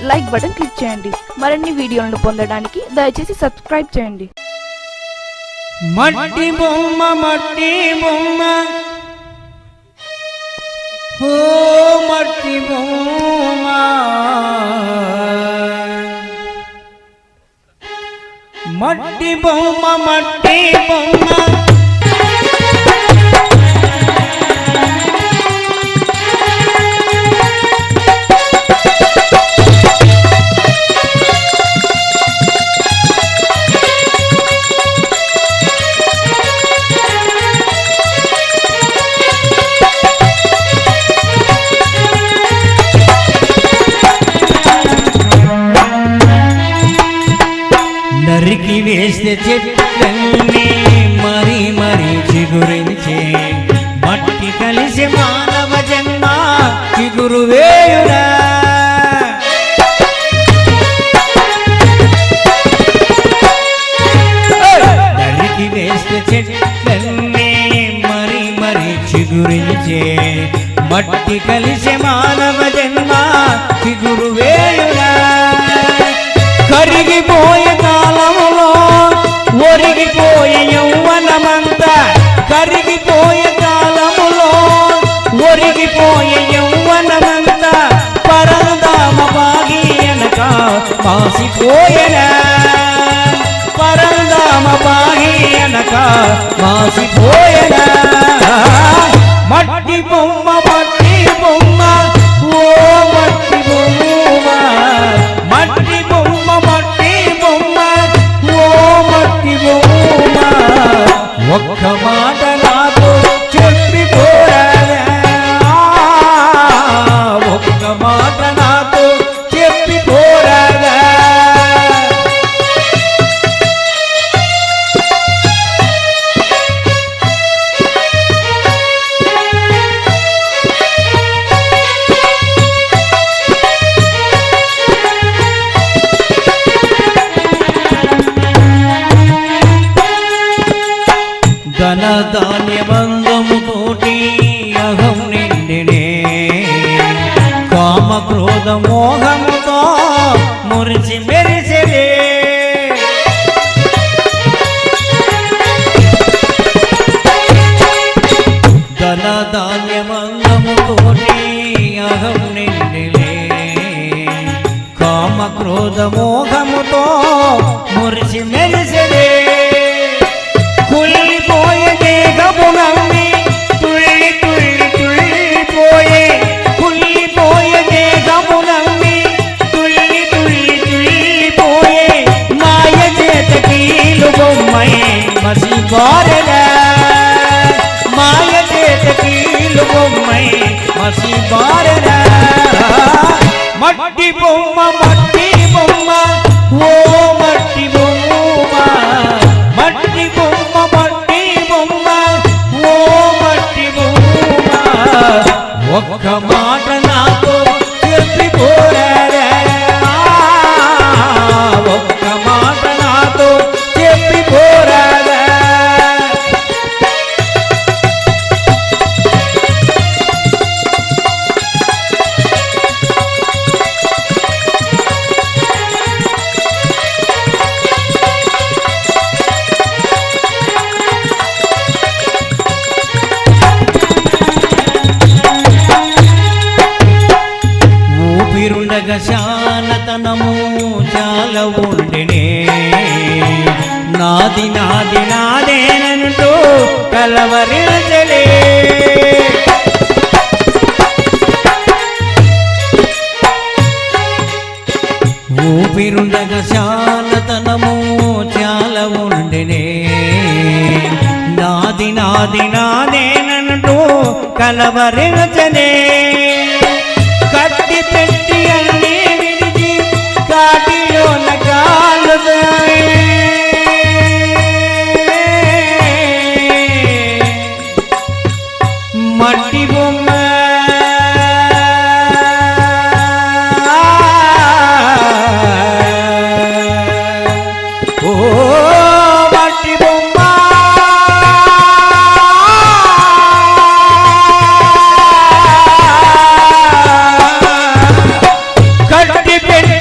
Like button click చేయండి. మరిన్ని వీడియోలను పొందడానికి దయచేసి సబ్స్క్రైబ్ చేయండి. మట్టి బొమ్మ మట్టి బొమ్మ ఓ మట్టి బొమ్మ మట్టి బొమ్మ మట్టి బొమ్మ నరికి వేస్తే చెట్లన్నీ మరి మరి చిగురించే మట్టి కలిసి మానవ జన్మ చిగురు వేయురా నరికి వేస్తే చెట్లన్నీ మరి మరి చిగురించే మట్టి కలిసి మానవ జన్మ చిగురు వేయురా కరిగిపోయే కాలములో ఒరిగిపోయే యౌవనమంతా కరిగిపోయే కాలములో ఒరిగిపోయే యౌవనమంతా పరంధామ బాగి అనక మాసిపోయేనా పరంధామ బాగి అనక మాసిపోయేనా మట్టి బొమ్మ మట్టి బొమ్మ ఓ మట్టి బొమ్మ మట్టి బొమ్మ మట్టి బొమ్మ ఓ మట్టి బొమ్మ ఒక్క మాట నాతో చెప్పిపోరాదా ఒక్క మాట నాతో చెప్పిపోరాదా ధన ధాన్యబంధముతోటి అహం నిండినే కామ క్రోధ మోహముతో మురిసి మెరిసెలే ధన ధాన్యబంధముతోటి అహం నిండినే కామ క్రోధ మోహముతో మురిసి మెరిసెలే కుళ్ళిపోయే దేహమునమ్మి తుళ్ళి తుళ్ళి తుళ్ళిపోయే కుళ్ళిపోయే దేహమునమ్మి తుళ్ళి తుళ్ళి తుళ్ళిపోయే మాయ చేత కీలు బొమ్మై మసి బారెలా మాయ చేత కీలు బొమ్మై మసి బారెలా మట్టి బొమ్మ మట్టి బొమ్మ ఓ మట్టి బొమ్మ మట్టి బొమ్మ మట్టి బొమ్మ ఓ మట్టి బొమ్మ ఒక్క మాట నాతో చెప్పిపోరాదా ఒక్క మాట నాతో చెప్పిపోరాదా ఊపిరుండగ శానతనము చాలా ఉండినే నాది నాది నాదేనంటూ కలవరించలే ఊపిరుండగ శానతనము చాలా ఉండినే నాది నాది నాదేనంటూ కలవరించలే కట్టి పెట్టి అన్నీ విడిచి కాటిలోన కాలుతాయి మట్టి బొమ్మ ఓ మట్టి బొమ్మ కట్టి పెట్టి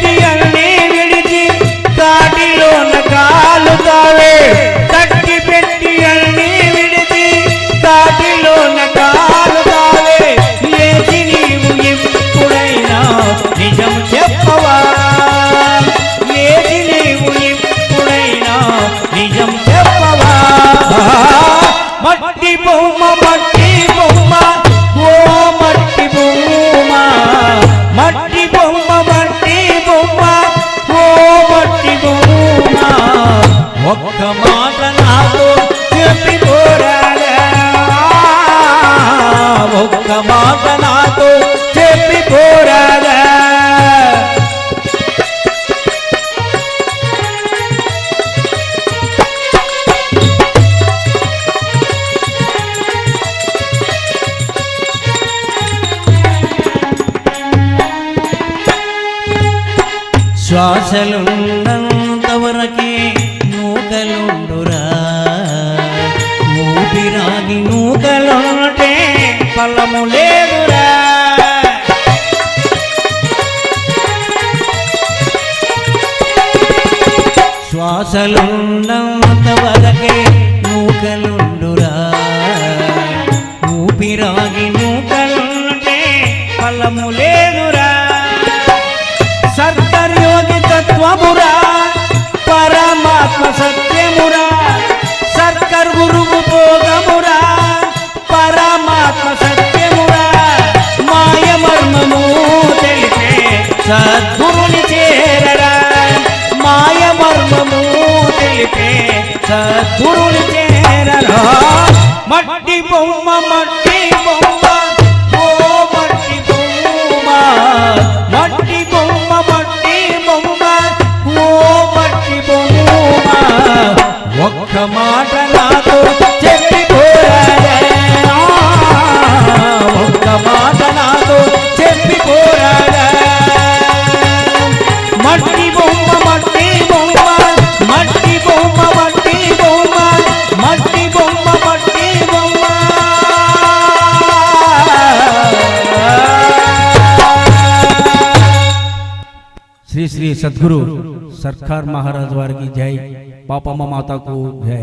నాతో చెప్పిపోరాదా శ్వాసలున్నంతవరకే నూకలుండురా ఊపిరాగి నూకలుంటే ఫలము లేదురా శ్వాసలున్నంతవరకే నూకలుండురా ఊపిరాగి నూకలుంటే ఫలము లేదురా సర్వయోగి తత్వమురా పరమాత్మ సత్యమురా సర్కర్ గురువు భోగమురా పరమాత్మ సత్యమురా మాయ మర్మము తెలిపే సద్గురుని చేరరా మాయ మర్మము తెలిపే సద్గురుని చేరరా మట్టి బొమ్మ మట్టి బొమ్మ ఓ మట్టి బొమ్మ మట్టి బొమ్మ మట్టి బొమ్మ ఓ మట్టి బొమ్మ ఒక్క మాట నాతో చెప్పిపోరాదా ఒక్క మాట నాతో చెప్పిపోరాదా మట్టి బొమ్మ మట్టి బొమ్మ మట్టి బొమ్మ మట్టి బొమ్మ మట్టి బొమ్మ మట్టి బొమ్మ శ్రీ శ్రీ సద్గురు సర్కార్ మహారాజ్ వారికి జై పాపమ్మ మాతకు జై